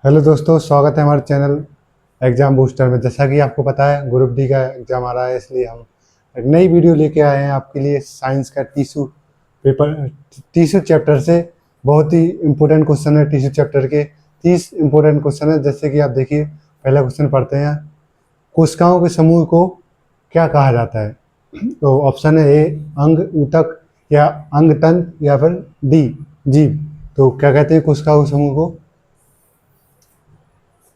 Hello दोस्तों, स्वागत है हमारे चैनल एग्ज़ाम बूस्टर में। जैसा कि आपको पता है ग्रुप डी का एग्ज़ाम आ रहा है, इसलिए हम एक नई वीडियो लेके आए हैं आपके लिए। साइंस का टीसू पेपर, टीसू चैप्टर से बहुत ही इम्पोर्टेंट क्वेश्चन है। टीसू चैप्टर के 30 इम्पोर्टेंट क्वेश्चन है। जैसे कि आप देखिए, पहला क्वेश्चन पढ़ते हैं। कोशिकाओं के समूह को क्या कहा जाता है? तो ऑप्शन है ए अंग, ऊतक, या अंग तंत्र, या फिर डी जीव। तो क्या कहते हैं कोशिकाओं के समूह को?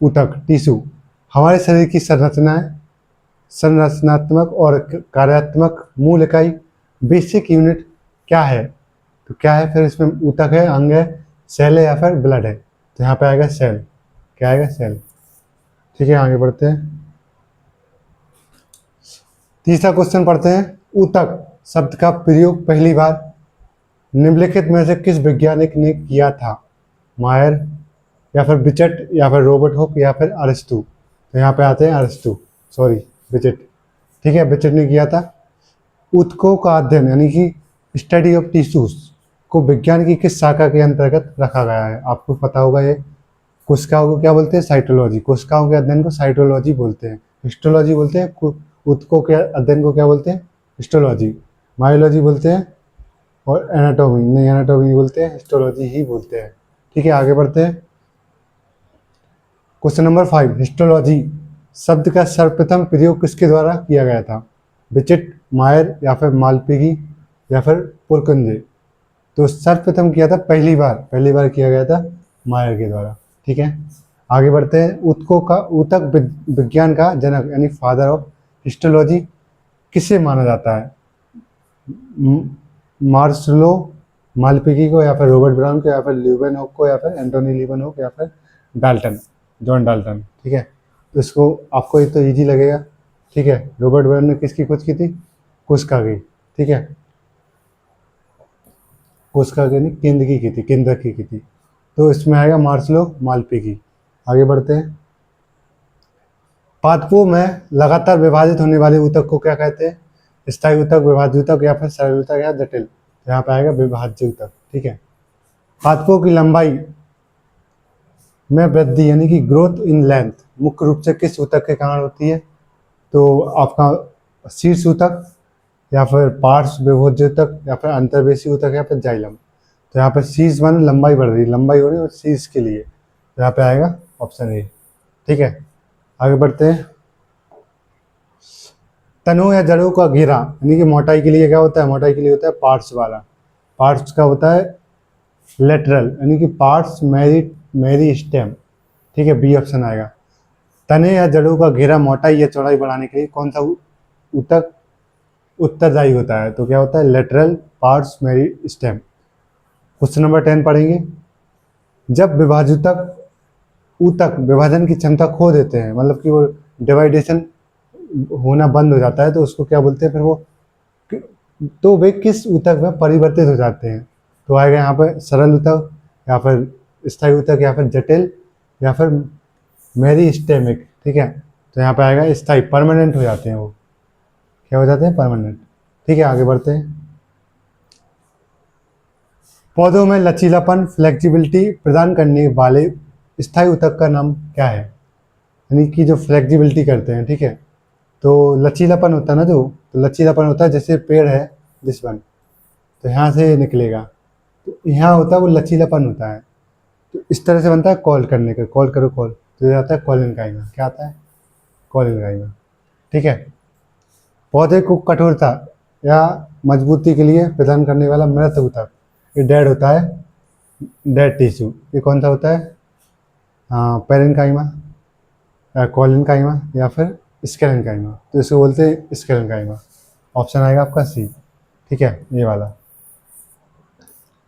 ऊतक, टिश्यू। हमारे शरीर की संरचनात्मक और कार्यात्मक मूल इकाई, बेसिक यूनिट क्या है? तो क्या है फिर इसमें? ऊतक है, अंग है, सेल है, या फिर ब्लड है? तो यहाँ पे आएगा सेल। क्या आएगा? सेल। ठीक है, आगे बढ़ते हैं। तीसरा क्वेश्चन पढ़ते हैं। ऊतक शब्द का प्रयोग पहली बार निम्नलिखित में से किस वैज्ञानिक ने किया था? मायर, या फिर बिचट, या फिर रॉबर्ट हुक, या फिर अरिस्टू? तो यहाँ पे आते हैं अरिस्टू, सॉरी बिचट। ठीक है, बिचट ने किया था। ऊतकों का अध्ययन यानी कि स्टडी ऑफ टिश्यूज को विज्ञान की किस शाखा के अंतर्गत रखा गया है? आपको पता होगा ये। कोशिकाओं को क्या बोलते हैं? साइटोलॉजी। कोशिकाओं के अध्ययन को साइटोलॉजी बोलते हैं। हिस्टोलॉजी बोलते हैं। ऊतकों के अध्ययन को क्या बोलते हैं? हिस्टोलॉजी। मायोलॉजी बोलते हैं। और एनाटॉमी नहीं, एनाटॉमी नहीं बोलते हैं, हिस्टोलॉजी ही बोलते हैं। ठीक है, आगे बढ़ते हैं। क्वेश्चन नंबर 5, हिस्टोलॉजी शब्द का सर्वप्रथम प्रयोग किसके द्वारा किया गया था? बिचट, मायर, या फिर मालपिगी, या फिर पुरकुंजे? तो सर्वप्रथम किया था, पहली बार किया गया था मायर के द्वारा। ठीक है, आगे बढ़ते हैं। ऊतकों का, ऊतक विज्ञान का जनक यानी फादर ऑफ हिस्टोलॉजी किसे माना जाता है? मार्सलो, मालपिगी को, या फिर रॉबर्ट ब्राउन को, या फिर ल्यूवेनहॉक को, या फिर एंटोनी ल्यूवेनहॉक, या फिर डाल्टन, जॉन डाल्टन? ठीक है, तो इसको आपको ये तो इजी लगेगा। ठीक है, रॉबर्ट ब्राउन ने किसकी खोज की थी? कोशिका की। ठीक है, कोशिका की नहीं, केंद्र की थी, केंद्रक की थी। तो इसमें आएगा मार्सलो, मालपिगी। आगे बढ़ते हैं। पादपों में लगातार विभाजित होने वाले ऊतक को क्या कहते हैं? स्थायी ऊतक, विभाज्य ऊतक, या फिर सरल ऊतक, या जटिल? तो यहाँ पे आएगा विभाज्य ऊतक। ठीक है, पादपों की लंबाई में वृद्धि यानी कि ग्रोथ इन लेंथ मुख्य रूप से किस ऊतक के कारण होती है? तो आपका शीर्ष ऊतक, या फिर पार्श्व विभोज्य ऊतक, या फिर अंतर्वेशी ऊतक, या फिर जाइलम? तो यहाँ पर शीर्ष माने लंबाई बढ़ रही, लंबाई हो रही है और शीर्ष के लिए, तो यहाँ पे आएगा ऑप्शन ए। ठीक है, आगे बढ़ते हैं। तनों या जड़ों का घेरा यानी कि मोटाई के लिए क्या होता है? मोटाई के लिए होता है पार्श्व वाला। पार्श्व का होता है लेटरल यानी कि पार्श्व मेरी स्टेम। ठीक है, बी ऑप्शन आएगा। तने या जड़ों का घेरा मोटाई या चौड़ाई बढ़ाने के लिए कौन सा ऊतक उत्तरदायी होता है? तो क्या होता है? लेटरल पार्श्व मेरी स्टेम। क्वेश्चन नंबर 10 पढ़ेंगे। जब विभाजूतक ऊतक विभाजन की क्षमता खो देते हैं, मतलब कि वो डिवाइडेशन होना बंद हो जाता है, तो उसको क्या बोलते हैं फिर? वो तो वे किस ऊतक में परिवर्तित हो जाते हैं? तो आएगा यहाँ पर सरल ऊतक, या फिर स्थायी ऊतक, या फिर जटिल, या फिर मेरिस्टेमिक। ठीक है, तो यहाँ पे आएगा स्थायी, परमानेंट हो जाते हैं वो। क्या हो जाते हैं? परमानेंट। ठीक है, आगे बढ़ते हैं। पौधों में लचीलापन, फ्लेक्सिबिलिटी प्रदान करने वाले स्थायी ऊतक का नाम क्या है? यानी कि जो फ्लेक्सिबिलिटी करते हैं। ठीक है, तो लचीलापन होता है ना, जो तो लचीलापन होता है, जैसे पेड़ है दिस वन, तो यहाँ से निकलेगा, तो यहाँ होता है वो लचीलापन होता है। तो इस तरह से बनता है कॉल करने का, कॉल करो कॉल, तो ये आता है कॉलिनकाइमा। क्या आता है? कॉलिनकाइमा। ठीक है, पौधे को कठोरता या मजबूती के लिए प्रदान करने वाला मृत ऊतक, ये डेड होता है, डेड टिश्यू। ये कौन सा होता है? पेरेन्काइमा, कॉलिनकाइमा, या फिर स्केलेनकाइमा? तो इसको बोलते हैं स्केलेनकाइमा। ऑप्शन आएगा आपका सी। ठीक है, ये वाला,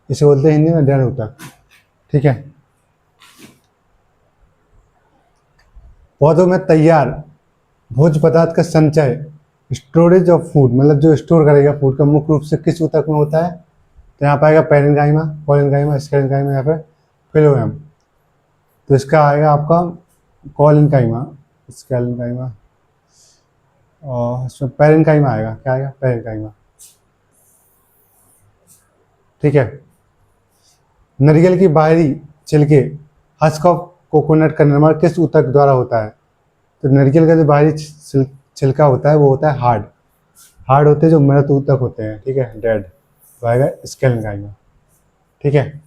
इसे बोलते हैं हिंदी में डेड ऊतक। ठीक है, पौधों में तैयार भोज्य पदार्थ का संचय, स्टोरेज ऑफ फूड, मतलब जो स्टोर करेगा फूड का, मुख्य रूप से किस ऊतक में होता है? तो यहाँ पर आएगा पेरेन्काइमा, कॉलिनकाइमा, स्केलेनकाइमा, या फिर फिलोएम? तो इसका आएगा आपका कॉलिनकाइमा, स्केलेनकाइमा, और इसमें पेरेन्काइमा आएगा। क्या आएगा? पेरेन्काइमा। ठीक है, नारियल की बाहरी छिलके हस्क ऑफ कोकोनट का निर्माण किस ऊतक द्वारा होता है? तो नारियल का जो बाहरी छिलका होता है वो होता है हार्ड। हार्ड होते हैं जो मृत ऊतक होते हैं, ठीक है, डेड, तो आएगा स्केलेटन आएगा, ठीक है।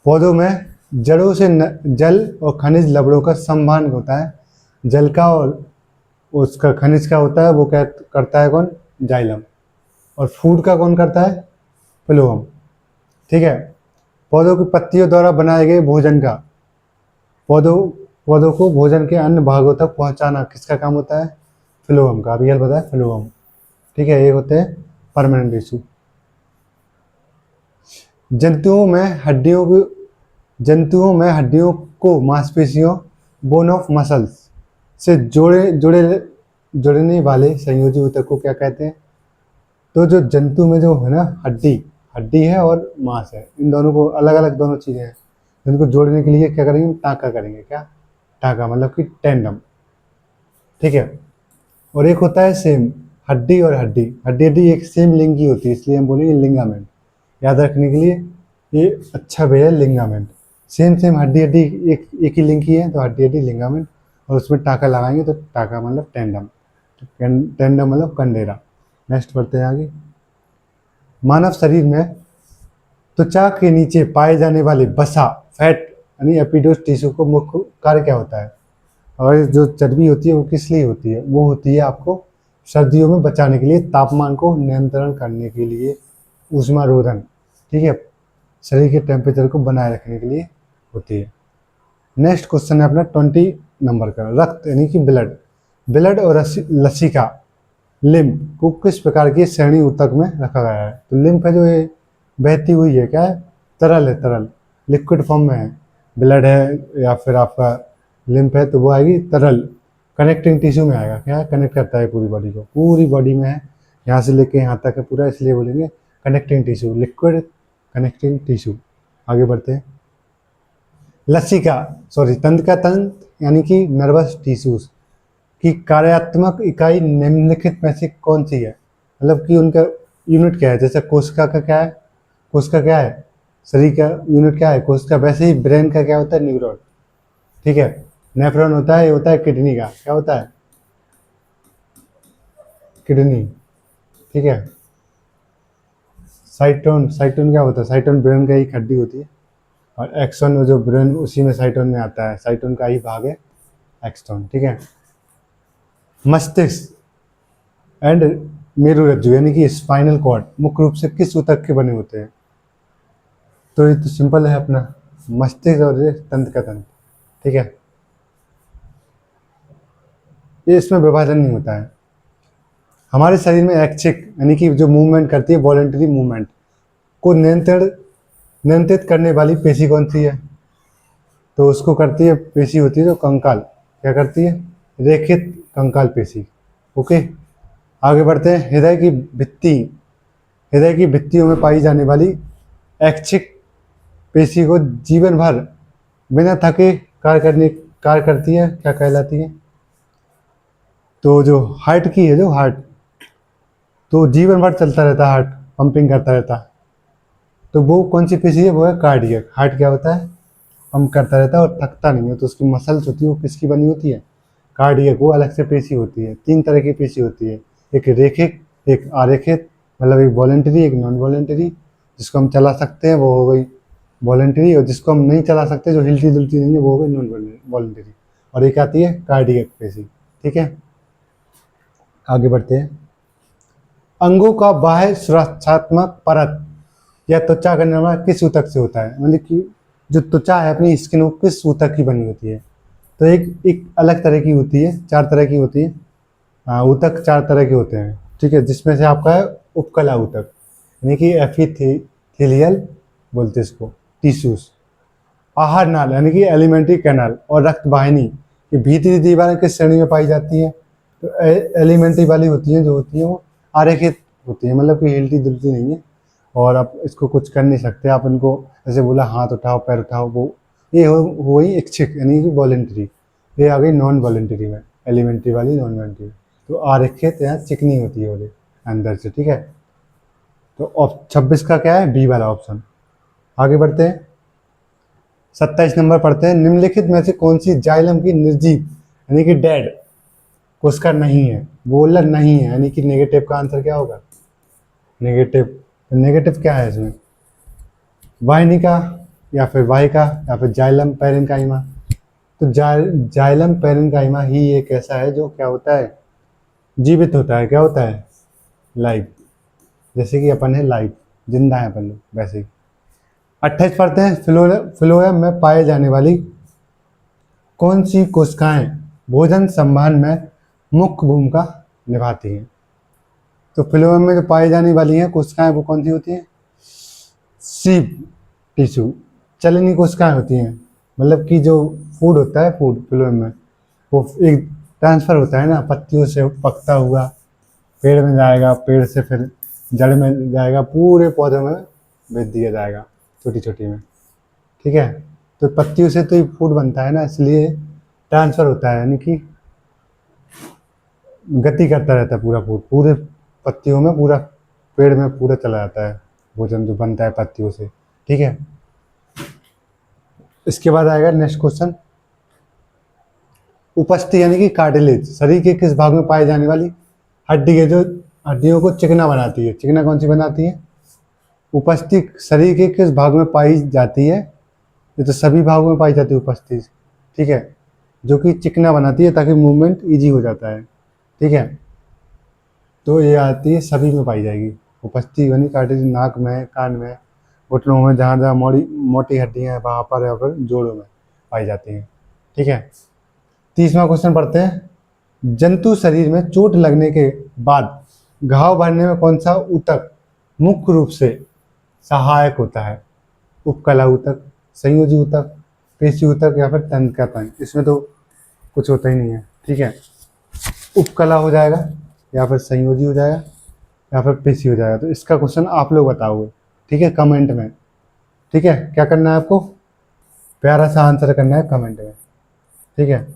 पौधों में जड़ों से जल और खनिज लवणों का संवहन होता है। जल का और उसका खनिज का होता है वो क्या करता है, कौन? जाइलम। और फूड का कौन करता है? फ्लोएम, ठीक है। पौधों की पत्तियों द्वारा बनाए गए भोजन का, पौधों को भोजन के अन्य भागों तक पहुंचाना किसका काम होता है? फ्लोएम का। अभी यार बताया फ्लोएम, ठीक है। ये होते हैं परमानेंट टिश्यू। जंतुओं में हड्डियों को मांसपेशियों, बोन ऑफ मसल्स से जोड़ने वाले संयोजी ऊतक को क्या कहते हैं? तो जो जंतु में जो है ना हड्डी है और मांस है, इन दोनों को अलग अलग दोनों चीज़ें हैं, इनको जोड़ने के लिए क्या करेंगे? टाँका करेंगे। क्या टाँका? मतलब कि टेंडम, ठीक है। और एक होता है सेम, हड्डी और हड्डी एक सेम लिंग की होती है, इसलिए हम बोलेंगे लिंगामेंट। याद रखने के लिए ये अच्छा वे है, लिंगामेंट। सेम हड्डी एक ही लिंग की है, तो हड्डी लिंगामेंट, और उसमें टाँका लगाएंगे तो टाँका मतलब टेंडम, टेंडम मतलब कंडेरा। नेक्स्ट बढ़ते हैं आगे। मानव शरीर में त्वचा के नीचे पाए जाने वाले वसा, फैट यानी एपिडर्मस टिश्यू को मुख्य कार्य क्या होता है? और जो चर्बी होती है वो किस लिए होती है? वो होती है आपको सर्दियों में बचाने के लिए, तापमान को नियंत्रण करने के लिए, ऊष्मारोधन, ठीक है, शरीर के टेम्परेचर को बनाए रखने के लिए होती है। नेक्स्ट क्वेश्चन है अपना 20 नंबर का, रक्त यानी कि ब्लड और लसिका, लिम्फ को किस प्रकार की श्रेणी ऊतक में रखा गया है? तो लिम्फ है जो ये बहती हुई है, क्या है? तरल है, तरल, लिक्विड फॉर्म में है। ब्लड है या फिर आपका लिम्फ है तो वो आएगी तरल, कनेक्टिंग टिश्यू में आएगा। क्या कनेक्ट करता है पूरी बॉडी को, पूरी बॉडी में है, यहाँ से लेके यहाँ तक है पूरा, इसलिए बोलेंगे connecting tissue, liquid connecting tissue. आगे बढ़ते हैं। तंत्र का तंत्र यानी कि नर्वस टिश्यूज की कार्यात्मक इकाई निम्नलिखित में से कौन सी है? मतलब कि उनका यूनिट क्या है? जैसे कोशिका का क्या है? कोशिका क्या है? शरीर का यूनिट क्या है? कोशिका। वैसे ही ब्रेन का क्या होता है? न्यूरॉन, ठीक है। नेफ्रॉन होता है, ये होता है किडनी का, क्या होता है? किडनी, ठीक है। साइटोन क्या होता है? साइटोन ब्रेन का एक हड्डी होती है, और एक्सोन जो ब्रेन उसी में साइटोन में आता है, साइटोन का ही भाग है एक्सोन, ठीक है। मस्तिष्क एंड मेरुरज्जु यानी कि स्पाइनल कॉर्ड मुख्य रूप से किस ऊतक के बने होते हैं? तो ये तो सिंपल है अपना, मस्तिष्क और ये तंत्र का तंत्र, ठीक है। ये इसमें विभाजन नहीं होता है। हमारे शरीर में ऐच्छिक यानी कि जो मूवमेंट करती है, वॉलेंटरी मूवमेंट को नियंत्रित करने वाली पेशी कौन सी है? तो उसको करती है, पेशी होती है जो कंकाल, क्या करती है? रेखित कंकाल पेशी, ओके। आगे बढ़ते हैं। हृदय की भित्तियों में पाई जाने वाली ऐच्छिक पेशी को जीवन भर बिना थके कार्य करती है, क्या कहलाती है? तो जो हार्ट की है, जो हार्ट, तो जीवन भर चलता रहता है, हार्ट पंपिंग करता रहता है, तो वो कौन सी पेशी है? वो है कार्डियक। हार्ट क्या होता है? पंप करता रहता है और थकता नहीं है, तो उसकी मसल्स होती है वो किसकी बनी होती है? कार्डियक। वो अलग से पेशी होती है। 3 तरह की पेशी होती है, एक रेखिक, एक आरेखित, मतलब एक वॉलेंटरी, एक नॉन वॉलेंटरी। जिसको हम चला सकते हैं वो हो गई वॉलेंटरी, और जिसको हम नहीं चला सकते, जो हिलती जुलती नहीं है, वो हो गई नॉन वॉलेंटरी। और एक आती है कार्डियक पेशी, ठीक है। आगे बढ़ते हैं। अंगों का बाह्य सुरक्षात्मक परत या त्वचा का निर्माण किस ऊतक से होता है? मतलब कि जो त्वचा है अपनी स्किन, वो किस ऊतक की बनी होती है? तो एक अलग तरह की होती है, 4 तरह की होती है। ऊतक 4 तरह के होते हैं, ठीक है। जिसमें से आपका है उपकला ऊतक, यानी कि एपिथेलियल बोलते हैं इसको, टिश्यूज। आहार नाल यानी कि एलिमेंट्री कैनाल और रक्त वाहिनी, ये भीतरी दीवारें किस श्रेणी में पाई जाती हैं? तो एलिमेंट्री वाली होती हैं, जो होती हैं वो आरेखित होती है, मतलब कि हिलती दुलती नहीं है, और आप इसको कुछ कर नहीं सकते। आप इनको ऐसे बोला हाथ उठाओ पैर उठाओ, वो ये हो गई इच्छिक यानी कि वॉलेंट्री। ये आ गई नॉन वॉलेंट्री में, एलिमेंट्री वाली नॉन वॉलेंट्री। तो आरेखित यहाँ चिकनी होती है वो अंदर से, ठीक है। तो 26 का क्या है? बी वाला ऑप्शन। आगे बढ़ते हैं, 27 नंबर पढ़ते हैं। निम्नलिखित में से कौन सी जाइलम की निर्जीव यानी कि डेड कोशिका नहीं है? बोलर नहीं है, यानी कि नेगेटिव का आंसर क्या होगा? नेगेटिव। नेगेटिव क्या है इसमें? वाहिनिका या फिर वाहिका या फिर जाइलम पैरेन्काइमा। तो जाइलम पैरेन्काइमा ही एक ऐसा है जो क्या होता है? जीवित होता है। क्या होता है? लाइव। जैसे कि अपन है लाइव, जिंदा है अपन लोग, वैसे ही। 28 पढ़ते हैं। फ्लोएम में पाए जाने वाली कौन सी कोशिकाएं भोजन संवहन में मुख्य भूमिका निभाती हैं? तो फ्लोएम में जो पाई जाने वाली हैं कोशिकाएं वो कौन सी होती हैं? सीव टिश्यू, चलनी कोशिकाएं होती हैं। मतलब कि जो फूड होता है, फूड फ्लोएम में वो एक ट्रांसफर होता है ना, पत्तियों से पकता हुआ पेड़ में जाएगा, पेड़ से फिर जड़ में जाएगा, पूरे पौधे में भेज दिया जाएगा, छोटी छोटी में। ठीक है, तो पत्तियों से तो ये फूड बनता है ना, इसलिए ट्रांसफर होता है, यानी कि गति करता रहता है पूरा फूड, पूरे पत्तियों में, पूरा पेड़ में पूरा चला जाता है भोजन जो बनता है पत्तियों से। ठीक है, इसके बाद आएगा नेक्स्ट क्वेश्चन। उपस्थि यानी कि कार्टिलेज शरीर के किस भाग में पाई जाने वाली हड्डी है जो हड्डियों को चिकना बनाती है? चिकना कौन सी बनाती है? उपस्थित शरीर के किस भाग में पाई जाती है? ये तो सभी भागों में पाई जाती है उपस्थित। ठीक है, जो कि चिकना बनाती है ताकि मूवमेंट इजी हो जाता है। ठीक है, तो ये आती है, सभी में पाई जाएगी उपस्थित यानी कार्टिलेज, नाक में, कान में, घुटनों में, जहाँ जहाँ मोटी हड्डियाँ हैं वहाँ पर या फिर जोड़ों में पाई जाती हैं। ठीक है, 30वां क्वेश्चन पढ़ते हैं। जंतु शरीर में चोट लगने के बाद घाव भरने में कौन सा ऊतक मुख्य रूप से सहायक होता है? उपकला ऊतक, संयोजी ऊतक, पेशी ऊतक या फिर तंत्रिका तंत्र? इसमें तो कुछ होता ही नहीं है। ठीक है, उपकला हो जाएगा या फिर संयोजी हो जाएगा या फिर पेशी हो जाएगा। तो इसका क्वेश्चन आप लोग बताओगे, ठीक है, कमेंट में। ठीक है, क्या करना है आपको? प्यारा सा आंसर करना है कमेंट में। ठीक है,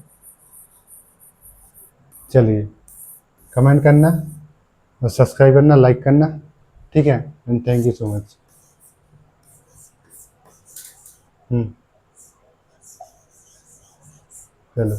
चलिए, कमेंट करना और सब्सक्राइब करना, लाइक करना। ठीक है, and thank you so much. चलो।